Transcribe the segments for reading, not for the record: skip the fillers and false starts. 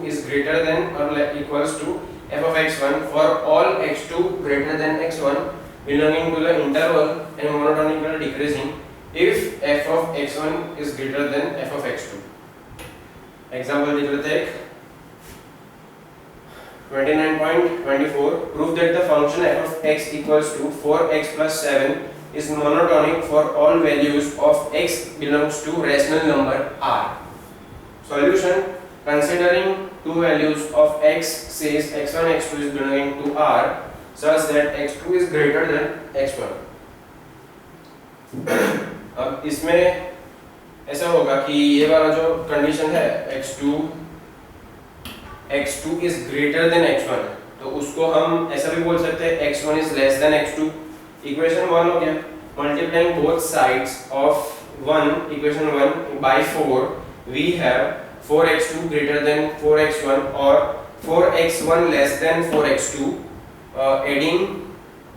is greater than or equals to f of x1 for all x2 greater than x1 belonging to the interval and monotonically decreasing if f of x1 is greater than f of x2. Example लिख लेते हैं 29.24 prove that the function f of x equals to 4x plus 7 is monotonic for all values of x belongs to rational number r. Solution: considering two values of x says x1 x2 is belonging to r such that x2 is greater than x1. अब इसमें ऐसा होगा कि ये वाला जो condition है x2 is greater than x1, तो उसको हम ऐसा भी बोल सकते हैं x1 is less than x2. Equation 1 हो गया. Multiplying both sides of 1 equation 1 by 4 we have 4x2 greater than 4x1 or 4x1 less than 4x2. Adding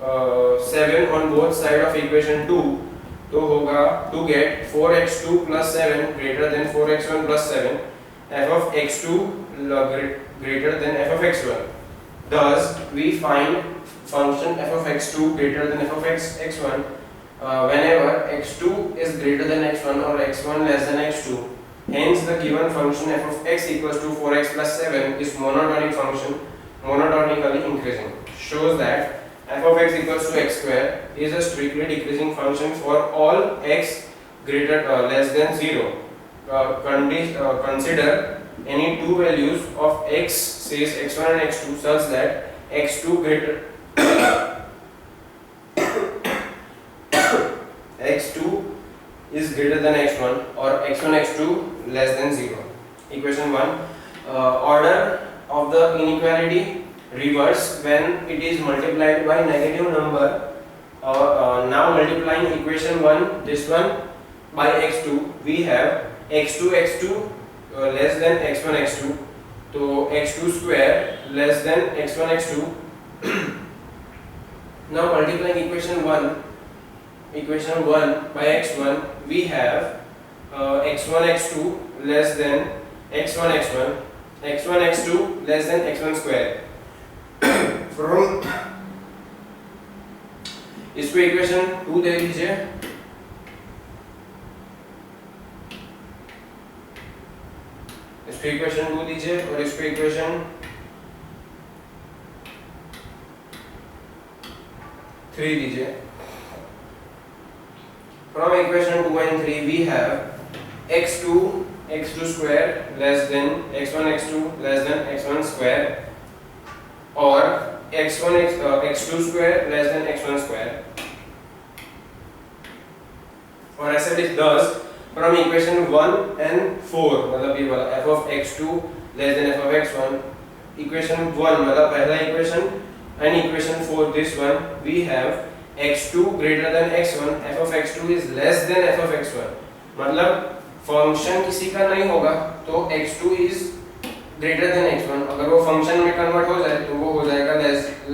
7 on both sides of equation 2 तो होगा to get 4x2 plus 7 greater than 4x1 plus 7 f of x2 greater than f of x1. Thus we find function f of x2 greater than f of x1 whenever x2 is greater than x1 or x1 less than x2. Hence the given function f of x equals to 4x plus 7 is monotonic function, monotonically increasing. Shows that f of x equals to x square is a strictly decreasing function for all x greater less than 0. Consider any two values of x says x1 and x2 such that x2 greater x2 is greater than x1 or x1 x2 less than 0. Equation 1. Order of the inequality reverse when it is multiplied by negative number. Now multiplying equation 1 this one by x2 we have x2 less than x1 x2, so x2 square less than x1 x2. Now multiplying equation 1 by x1 we have x1 x2 less than x1 x1, x1 x2 less than x1 square. From इसको equation 2 दे दीजिए. इसको equation 2 दीजिए और इसको equation 3 दीजिए. From equation 2 and 3 we have x2 square less than x1 x2 less than x1 square or x2 square less than x1 square. और ऐसे भी thus from equation 1 and 4 मतलब ये वाला f of x2 less than f of x1, equation 1 मतलब पहला equation and equation 4 this one we have x2 greater than x1, f of x2 is less than f of x1. मतलब function किसी का नहीं होगा तो x2 is greater than x1. अगर वो फंक्शन में कन्वर्ट हो जाए तो वो हो जाएगा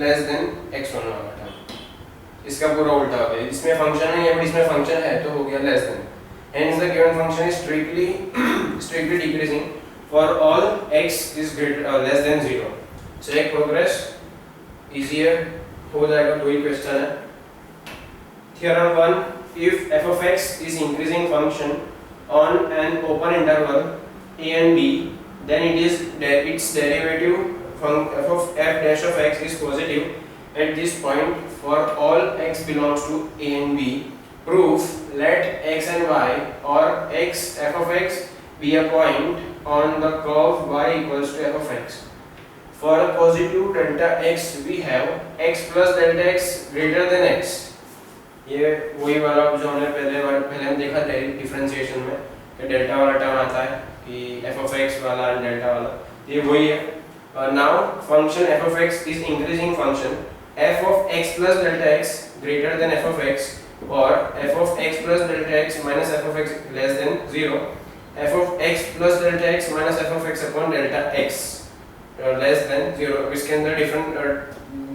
less than x1 वाला टर्म. इसका पूरा उल्टा हो गया. इसमें फंक्शन नहीं है बट इसमें फंक्शन है तो हो गया less than. Hence the given function is strictly decreasing for all x is less than 0. Check progress. Easier हो जाएगा. दो ही क्वेश्चन है. Theorem 1. If f of x is increasing function on an open interval a and b, then its derivative from f dash of x is positive at this point for all x belongs to a and b. Proof: let x and y or x f of x be a point on the curve y equals to f of x. For a positive delta x we have x plus delta x greater than x. ये वही वाला जो हमने पहले हम देखा था differentiation में कि डेल्टा वाला टर्म आता है कि f of x वाला और डेल्टा वाला, ये वही है. Now function f of x is increasing function. F of x plus delta x greater than f of x or f of x plus delta x minus f of x less than 0. F of x plus delta x minus f of x upon delta x less than 0. इसके अंदर different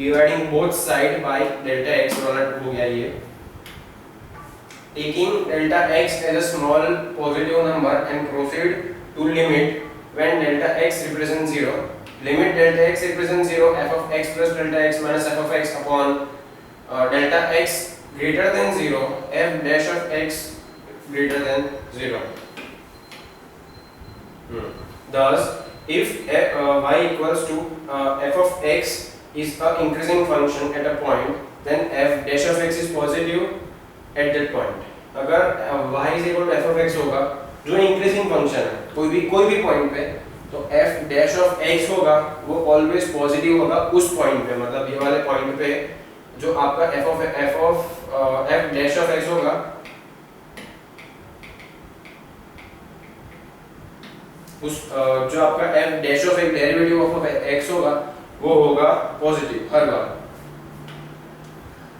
dividing both side by delta x वाला हो गया ये. Taking delta x as a small positive number and proceed to limit when delta x represents 0, limit delta x represents 0, f of x plus delta x minus f of x upon delta x greater than 0, f dash of x greater than 0. Thus, if y equals to f of x is a increasing function at a point, then f dash of x is positive at that point. अगर y is equal to f of x होगा, जो increasing function है कोई भी point पे, तो f dash of x होगा वो ऑलवेज पॉजिटिव होगा उस पॉइंट पे, मतलब ये वाले पॉइंट पे जो आपका f dash of x होगा उस जो आपका f dash of x derivative of x होगा वो होगा positive her bar.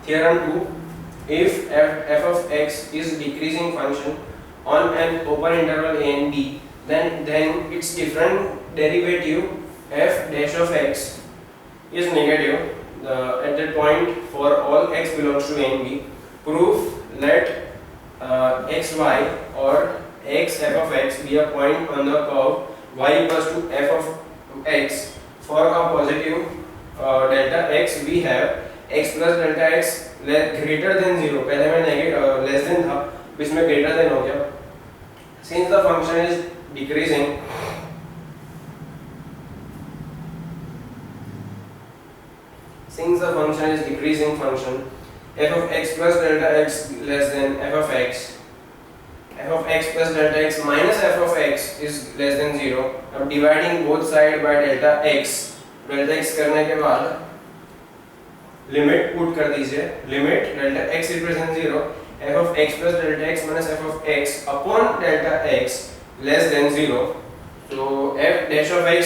Theorem 2, if f of x is decreasing function on an open interval a and b, then its different derivative f dash of x is negative at that point for all x belongs to a and b. Proof, let xy or x f of x be a point on the curve y equals to f of x. For a positive delta x we have x plus delta x greater than 0. पहले में less than था, इसमें greater than हो गया. Since the function is decreasing, function f of x plus delta x less than f of x, f of x plus delta x minus f of x is less than 0. अब dividing both side by delta x करने के बाद limit put कर दीजिए. Limit delta x represents 0, f of x plus delta x minus f of x upon delta x less than 0. So f dash of x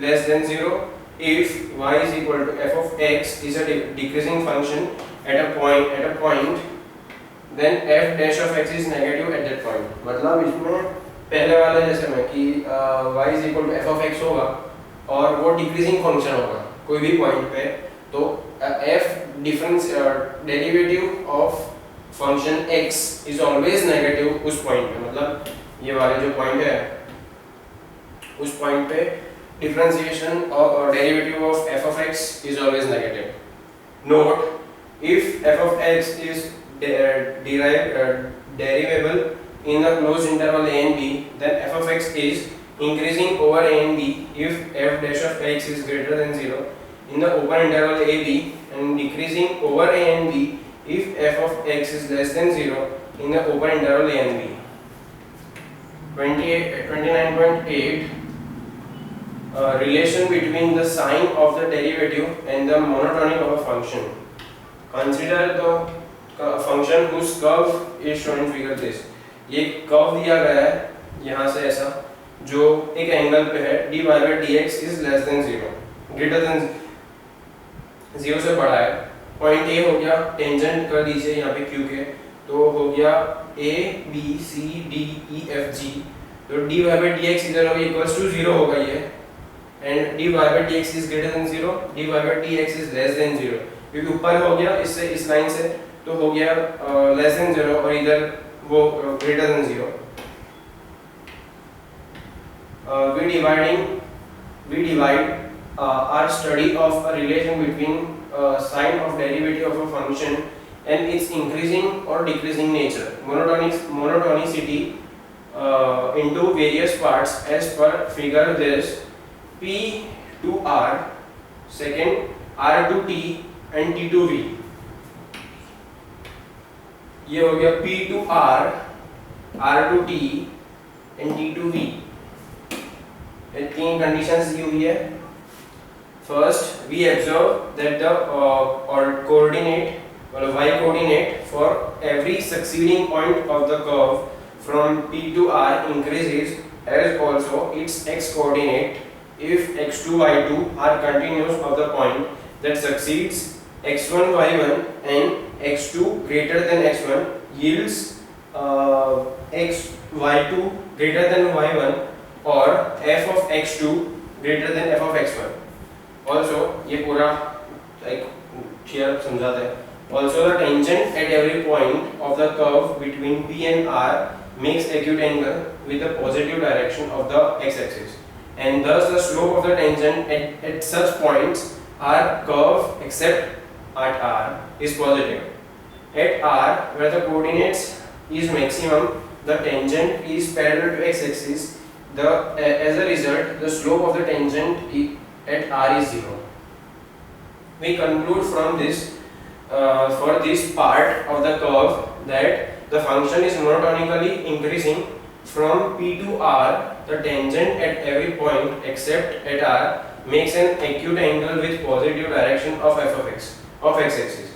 less than 0 if y is equal to f of x is a decreasing function at a point, then f dash of x is negative at that point. मतलब इसमें पहले वाले जैसे में कि y is equal to f of x होगा और वो डिक्रीजिंग फंक्शन होगा कोई भी पॉइंट पे, तो f difference derivative of function x is always negative उस पॉइंट पे. मतलब ये वाले जो पॉइंट है उस पॉइंट पे डिफरेंशिएशन और derivative of f of x is always negative. Note, if f of x is derivable in a closed interval a and b, then f of x is increasing over a and b if f dash of x is greater than 0 in the open interval a b, and decreasing over a and b if f of x is less than 0 in the open interval a and b. 29.8 relation between the sign of the derivative and the monotonic of a function. Consider the function whose curve is shown in figure this. ये curve दिया गया है यहाँ से ऐसा, जो एक angle पे है, dy by dx is less than 0, greater than 0 से बड़ा है. पॉइंट ए हो गया, टेंजेंट कर दीजिए यहाँ पे q के, तो हो गया a b c d e f g. तो dy by dx इधर होगा इक्वल्स टू 0 होगा ये, and dy by dx is greater than 0, dy by dx is less than 0. क्योंकि ऊपर हो गया इससे इस लाइन से, तो हो गया less than 0 और इधर वो greater than 0. We divide our study of a relation between sign of derivative of a function and its increasing or decreasing nature, monotonicity, into various parts as per figure this. P to R, second R to T and T to V. ये हो गया P to R, R to T and T to V. ये तीन conditions दी हुई है. First, we observe that the coordinate or y coordinate for every succeeding point of the curve from P to R increases, as also its x coordinate if x2 y2 are continuous of the point that succeeds x1 y1 and x2 greater than x1 yields x y2 greater than y1 or f of x2 greater than f of x1. Also ये पूरा like theorem समझाते हैं. Also the tangent at every point of the curve between P and R makes acute angle with the positive direction of the x-axis. and thus the slope of the tangent at such points are curve except at R is positive. At R, where the coordinates is maximum, the tangent is parallel to x-axis. As a result, the slope of the tangent at R is 0. We conclude from this for this part of the curve that the function is monotonically increasing from P to R. The tangent at every point except at R makes an acute angle with positive direction of f of x of x-axis.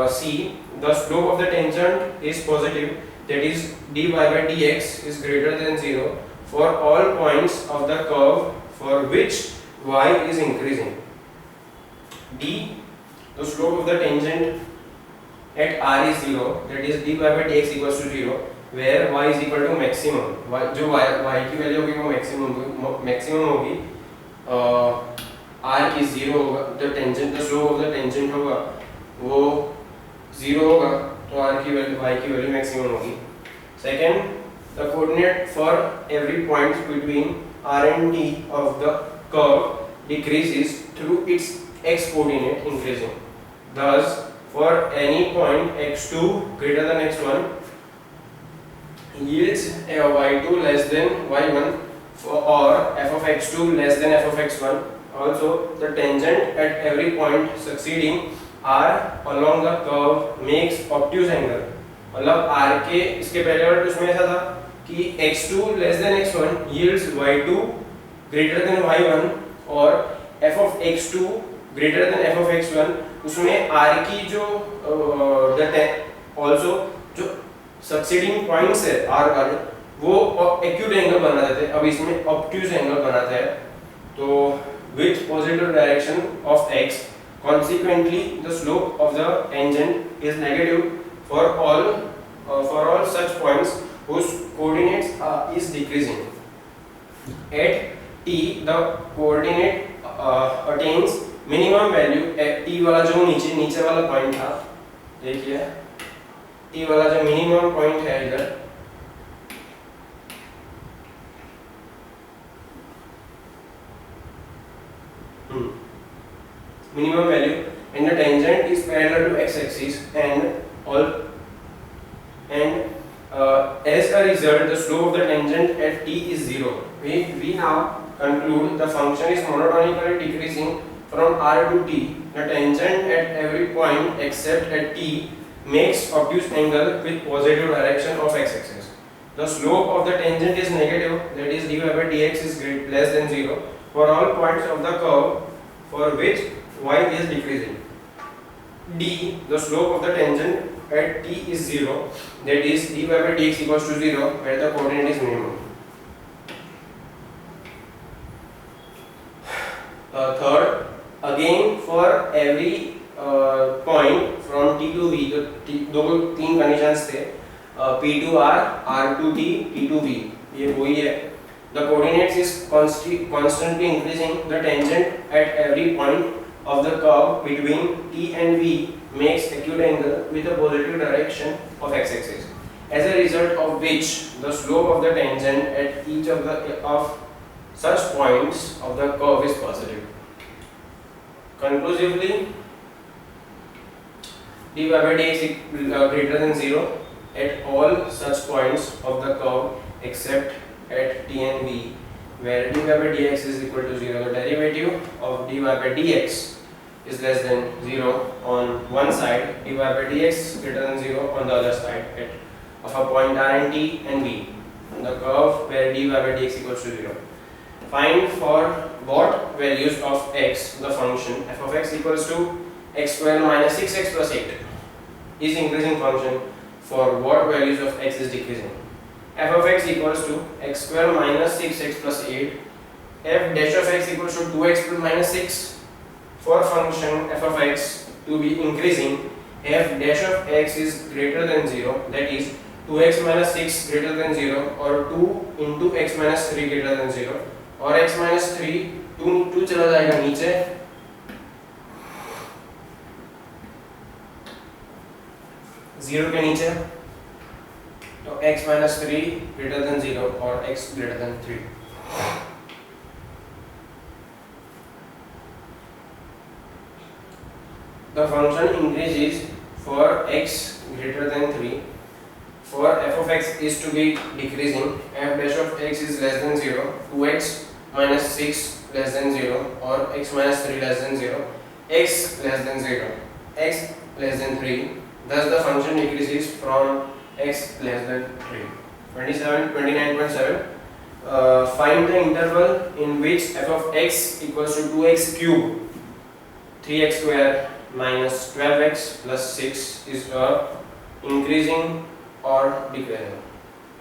C. The slope of the tangent is positive, that is dy by dx is greater than 0 for all points of the curve for which y is increasing. D. The slope of the tangent at R is 0, that is dy by dx equals to 0, where y is equal to maximum. जो y की value होगी वो maximum होगी, R is 0 होगा, the slope of the tangent होगा वो 0 होगा, तो R की वैल्यू y की वैल्यू maximum होगी. Second, the coordinate for every point between R and T of the curve decreases through its x coordinate increasing. Thus, for any point x2 greater than x1 yields y2 less than y1 or f of x2 less than f of x1. Also, the tangent at every point succeeding R along the curve makes obtuse angle. मतलब R के इसके पहले वाले उसमें ऐसा था कि x2 less than x1 yields y2 greater than y1 और f of x2 greater than f of x1, उसमें R की जो also जो succeeding points है R वाले वो acute angle बना देते हैं. अब इसमें obtuse angle बनाता है. तो with positive direction of x, consequently the slope of the tangent is negative for all such points whose coordinates is decreasing. At t, the coordinate attains minimum value at t वाला जो नीचे वाला point था, देखिए t वाला जो minimum point है इधर, minimum value, and the tangent is parallel to x-axis as a result the slope of the tangent at t is 0. We now conclude the function is monotonically decreasing from R to t. The tangent at every point except at t makes obtuse angle with positive direction of x-axis. The slope of the tangent is negative, that is dy by dx is less than 0 for all points of the curve for which y is decreasing. D. The slope of the tangent at t is 0, that is dy by dx equals to 0 where the coordinate is minimum. Third, again for every point from t to v, दो तीन conditions थे, p to r, r to t, t to v, ये वही है. The coordinates is constantly increasing. The tangent at every point of the curve between t and v makes acute angle with a positive direction of x-axis. As a result of which, the slope of the tangent at each of such points of the curve is positive. Conclusively, dy by dx is greater than 0 at all such points of the curve except at t and v, where dy by dx is equal to 0. The derivative of dy by dx is less than 0 on one side, dy by dx greater than 0 on the other side of a point r and t and v on the curve where dy by dx equals to 0. Find for what values of x the function f of x equals to x square minus 6x plus 8 is increasing function, for what values of x is decreasing. F of x equals to x square minus 6x plus 8, f dash of x equals to 2x plus minus 6. For function f of x to be increasing, f dash of x is greater than 0, that is 2x minus 6 greater than 0 or 2 into x minus 3 greater than 0 और x minus 3 2 चला जाएगा नीचे, 0 के नीचे, तो x minus 3 greater than 0 और x greater than 3. the function increases for x greater than 3. For f of x is to be decreasing, f dash of x is less than 0, 2x minus 6 less than 0, or x minus 3 less than 0, x less than 0, x less than 3. Thus the function decreases from x less than 3. 29.7. Find the interval in which f of x equals to 2x cube, 3x square minus 12x plus 6 is increasing or decreasing.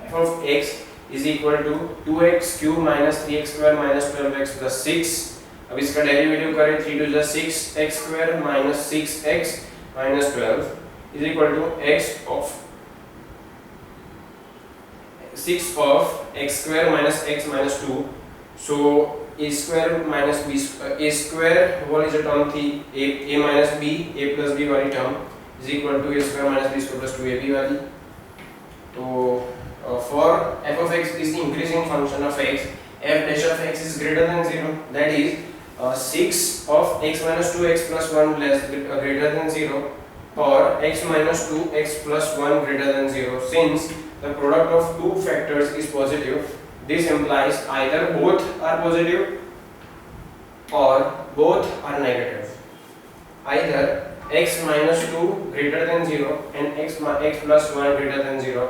F of x is equal to 2x cube minus 3x square minus 12x plus 6. अब इसका derivative करें, 3 to the 6 x square minus 6x minus 12 is equal to x of 6 of x square minus x minus 2. So a square minus b a square whole is a term थी, a minus b a plus b वाली term is equal to a square minus b square plus 2ab वाली. तो for f of x is the increasing function of x, f dash of x is greater than 0, that is 6 of x minus 2x plus 1 greater than 0, or x minus 2x plus 1 greater than 0. Since the product of two factors is positive, this implies either both are positive or both are negative. Either x minus 2 greater than 0 and x plus 1 greater than 0,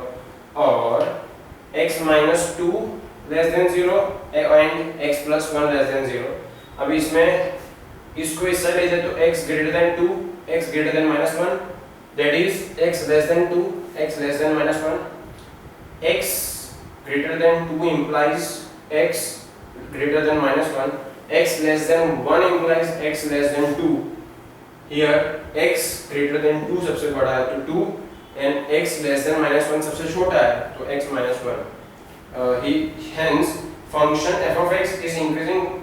or x minus 2 less than 0 and x plus 1 less than 0. अब इसमें इसको इस side ले जाए तो x greater than 2, x greater than minus 1, that is x less than 2, x less than minus 1. X greater than 2 implies x greater than minus 1. X less than 1 implies x less than 2. Here x greater than 2 सबसे बड़ा है तो 2, and x less than minus 1 सबसे छोटा है तो x minus 1. Hence function f of x is increasing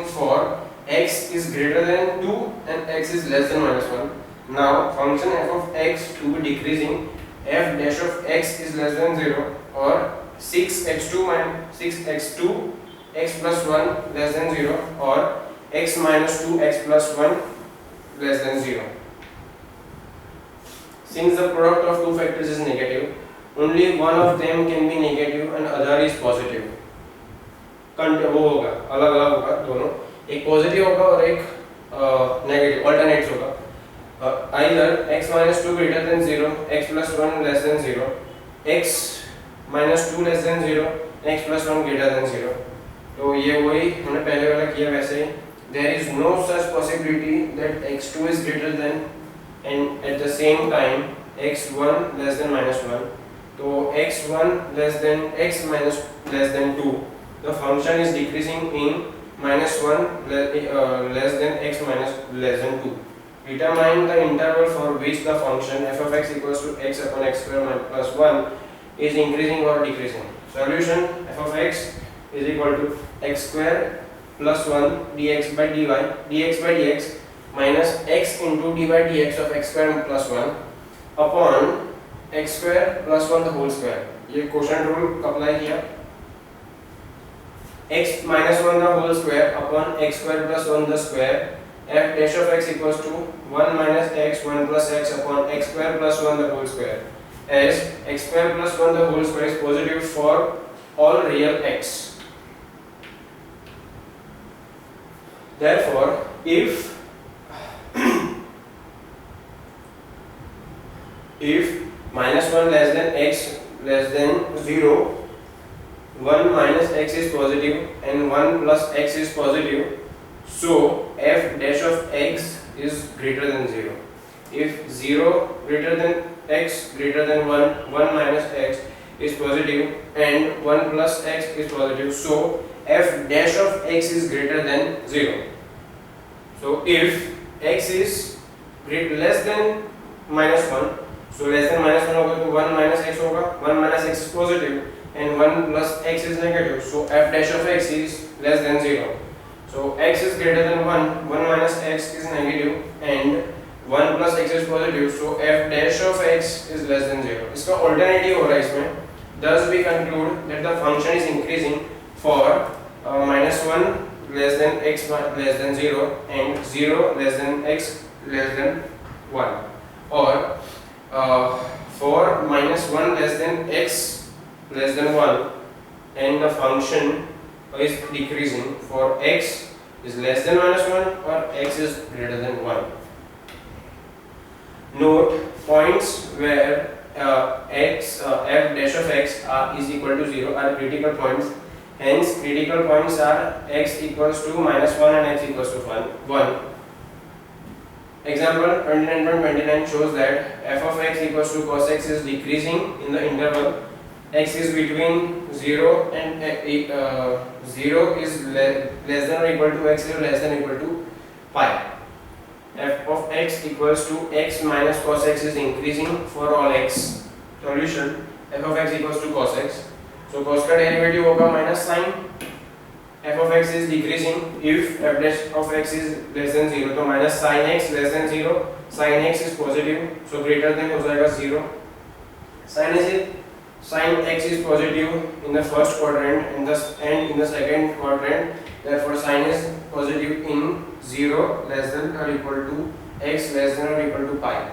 for x is greater than 2 and x is less than minus 1. Now function f of x to be decreasing, f dash of x is less than 0, or 6x2 x plus 1 less than 0, or x minus 2 x plus 1 less than 0. Since the product of two factors is negative, only one of them can be negative and other is positive. वो होगा अलग अलग होगा दोनों, एक positive होगा और एक नेगेटिव अल्टरनेट्स होगा. Either x minus 2 greater than 0, x plus 1 less than 0, x minus 2 less than 0, x plus 1 greater than 0. तो ये वही हमने पहले वाला किया वैसे ही. There is no such possibility that x2 is greater than and at the same time x1 less than minus 1. तो x1 less than x minus less than 2, the function is decreasing in minus 1 less than x minus less than 2. Determine the interval for which the function f of x equals to x upon x square plus 1 is increasing or decreasing. Solution: f of x is equal to x square plus 1 dx by dx minus x into d by dx of x square plus 1 upon x square plus 1 the whole square. ये quotient rule apply किया. x minus 1 the whole square upon x square plus 1 the square. F dash of x equals to 1 minus x 1 plus x upon x square plus 1 the whole square, as x square plus 1 the whole square is positive for all real x. Therefore, if minus 1 less than x less than 0, 1 minus x is positive and 1 plus x is positive, so f dash of x is greater than 0. If 0 greater than x greater than 1, 1 minus x is positive and 1 plus x is positive, so f dash of x is greater than 0. So if x is less than minus 1, so less than minus 1 होगा तो 1 minus x होगा, 1 minus x is positive and 1 plus x is negative, so f dash of x is less than 0. So x is greater than 1, 1 minus x is negative and 1 plus x is positive, so f dash of x is less than 0. इसका alternative हो रहा है इसमें. Thus we conclude that the function is increasing for minus 1 less than x less than 0 and 0 less than x less than 1, or for minus 1 less than x less than 1, and the function is decreasing for x is less than minus 1 or x is greater than 1. Note points where f dash of x is equal to 0 are critical points. Hence, critical points are x equals to minus 1 and x equals to 1. Example 29.29 shows that f of x equals to cos x is decreasing in the interval x is between 0 and 0 is less than or equal to x is less than or equal to pi. F of x equals to x minus cos x is increasing for all x. Solution, f of x equals to cos x. So cos का derivative होगा minus sin. F of x is decreasing if f dash of x is less than 0. तो minus sin x less than 0. Sin x is positive, so greater than हो जाएगा 0. Sin x is positive in the first quadrant and in the second quadrant. Therefore, sin is positive in 0 less than or equal to x less than or equal to pi.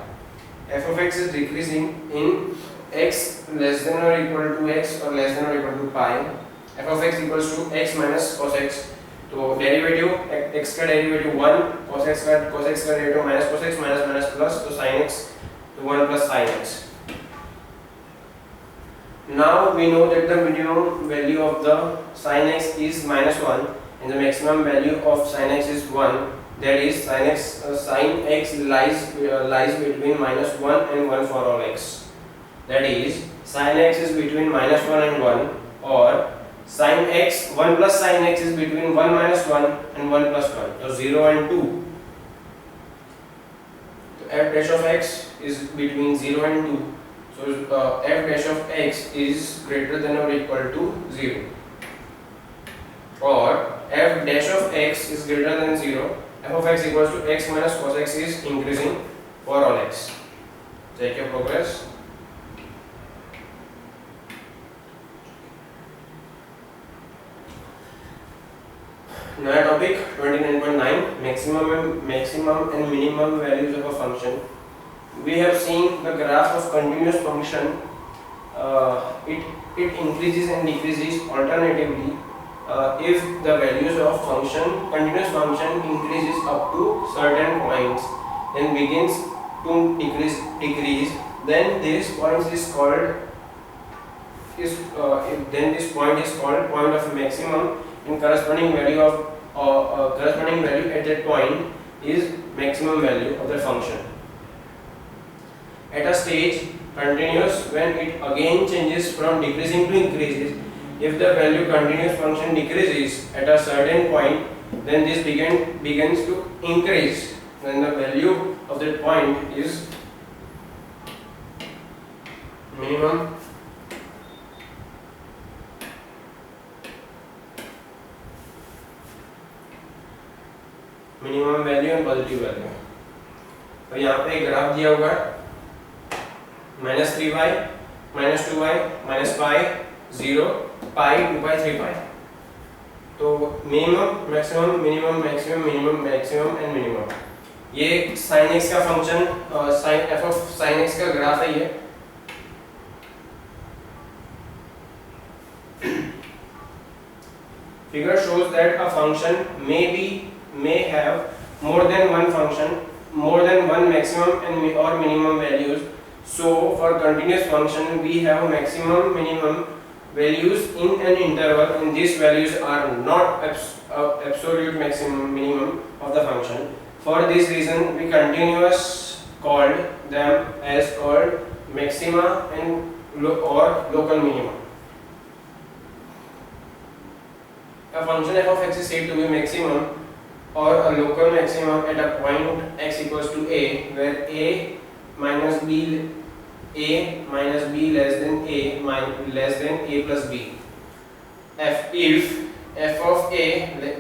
F of x is decreasing in x less than or equal to x or less than or equal to pi. F of x equals to x minus cos x. तो derivative x का derivative 1, cos x का derivative minus cos x minus plus, तो sin x तो 1 plus sin x. Now we know that the minimum value of the sin x is minus 1 and the maximum value of sin x is 1. That is sin x lies between minus 1 and 1 for all x. That is sin x is between minus 1 and 1, or sin x 1 plus sin x is between 1 minus 1 and 1 plus 1. So 0 and 2. So f dash of x is between 0 and 2. So f dash of x is greater than or equal to 0, or f dash of x is greater than 0. F of x equals to x minus cos x is increasing for all x. Check your progress. Now topic 29.9, maximum and minimum values of a function. We have seen the graph of continuous function. It increases and decreases alternatively. If the values of continuous function increases up to certain points and begins to decrease, then this point is called point of maximum, and corresponding value at that point is maximum value of the function. At a stage continuous, when it again changes from decreasing to increases, if the value continuous function decreases at a certain point, then this begins to increase. Then the value of that point is minimum value and positive value. तो यहाँ पे एक graph दिया हुआ है, -3y, -2y, -pi, 0, pi, 2pi, 3pi. तो minimum maximum minimum maximum minimum maximum and minimum, ये sin x का function f of sin x का ग्राफ है. ये figure shows that a function may have more than one maximum and or minimum values. So for continuous function we have maximum minimum values in an interval, and these values are not absolute maximum minimum of the function. For this reason we continuous called them as called maxima and or local minimum. A function f of x is said to be maximum or a local maximum at a point x equals to a, where a minus b less than a plus b. If f of a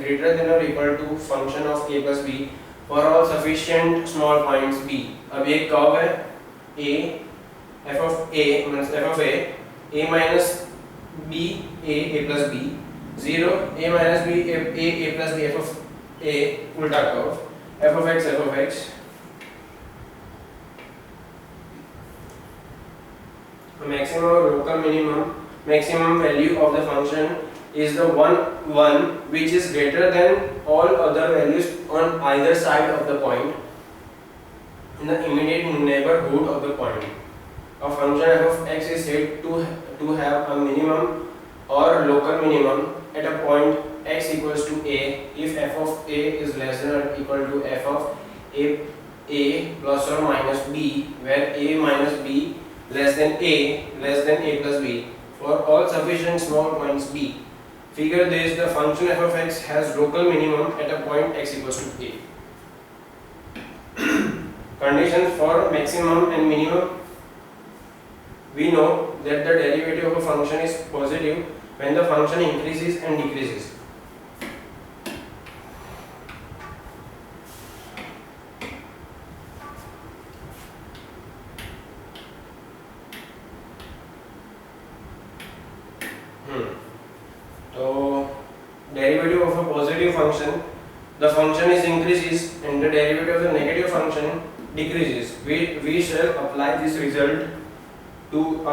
greater than or equal to function of a plus b for all sufficient small points b. अब ये curve है a, f of a means f of a minus b, a plus b, 0, a minus b, a plus b, f of a, उल्टा curve, f of x maximum or local maximum value of the function is the one which is greater than all other values on either side of the point in the immediate neighborhood of the point. A function f of x is said to have a minimum or local minimum at a point x equals to a if f of a is less than or equal to f of a plus or minus b, where a minus b less than a plus b for all sufficient small points b. Figure this: the function f of x has local minimum at a point x equals to a. Conditions for maximum and minimum. We know that the derivative of a function is positive when the function increases and decreases. So, derivative of a positive function, the function is increases and the derivative of the negative function decreases. We shall apply this result to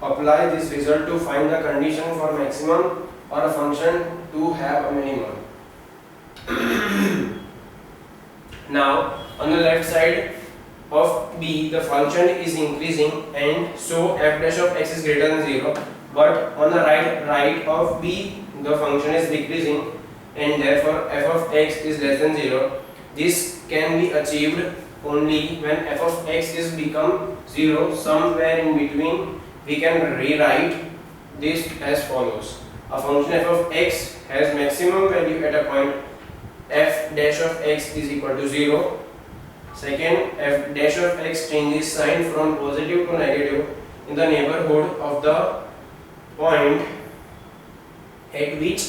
apply this result to find the condition for maximum or a function to have a minimum. Now, on the left side of b, the function is increasing and so f dash of x is greater than 0. But on the right of b, the function is decreasing and therefore f of x is less than 0. This can be achieved only when f of x is become 0. Somewhere in between we can rewrite this as follows: a function f of x has maximum value at a point f dash of x is equal to 0. Second, f dash of x changes sign from positive to negative in the neighborhood of the point at which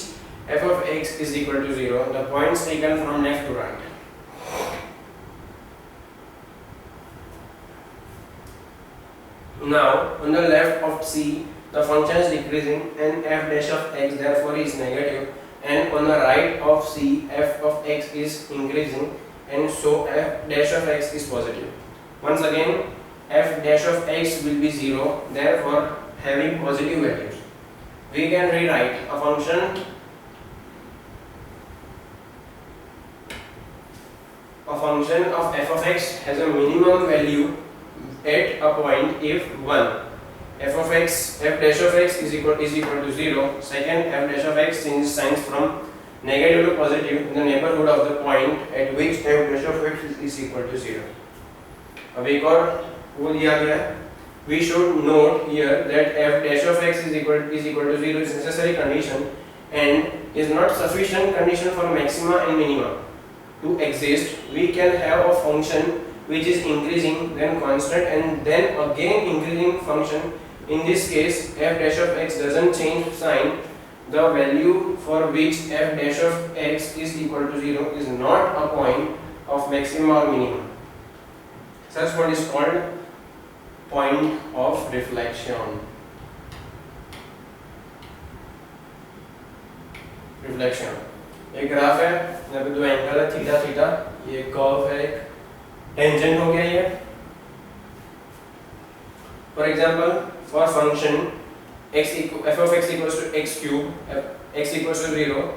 f of x is equal to 0. The points taken from left to right. Now, on the left of c, the function is decreasing and f dash of x therefore is negative, and on the right of c, f of x is increasing and so f dash of x is positive. Once again, f dash of x will be 0, therefore having positive values. We can rewrite a function of f of x has a minimum value at a point if 1 f dash of x is equal to 0. Second, f dash of x changes signs from negative to positive in the neighborhood of the point at which f dash of x is equal to 0. अब एक और वो दिया गया है. We should note here that f dash of x is equal to 0 is necessary condition and is not sufficient condition for maxima and minima to exist. We can have a function which is increasing, then constant, and then again increasing function. In this case, f dash of x doesn't change sign. The value for which f dash of x is equal to 0 is not a point of maximum or minimum. Such what is called point of reflection. एक graph है, यहाँ पे दो angle है theta theta, ये curve है, एक tangent हो गया ये. For example, for function f of x equals to x cube, x equals to 0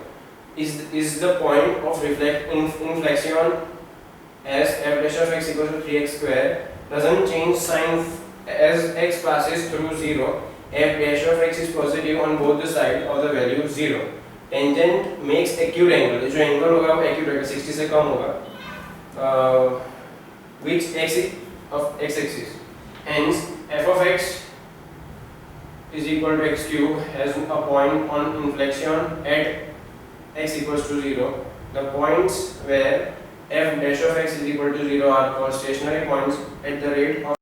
is the point of inflection as f dash of x equals to 3x square doesn't change sign as x passes through 0. F dash of x is positive on both the sides of the value 0. Tangent makes acute angle. जो angle होगा वो acute होगा, 60 से कम होगा, which x of x axis. Hence, f of x is equal to x cube has a point on inflection at x equals to 0. The points where f dash of x is equal to 0 are called stationary points at the rate of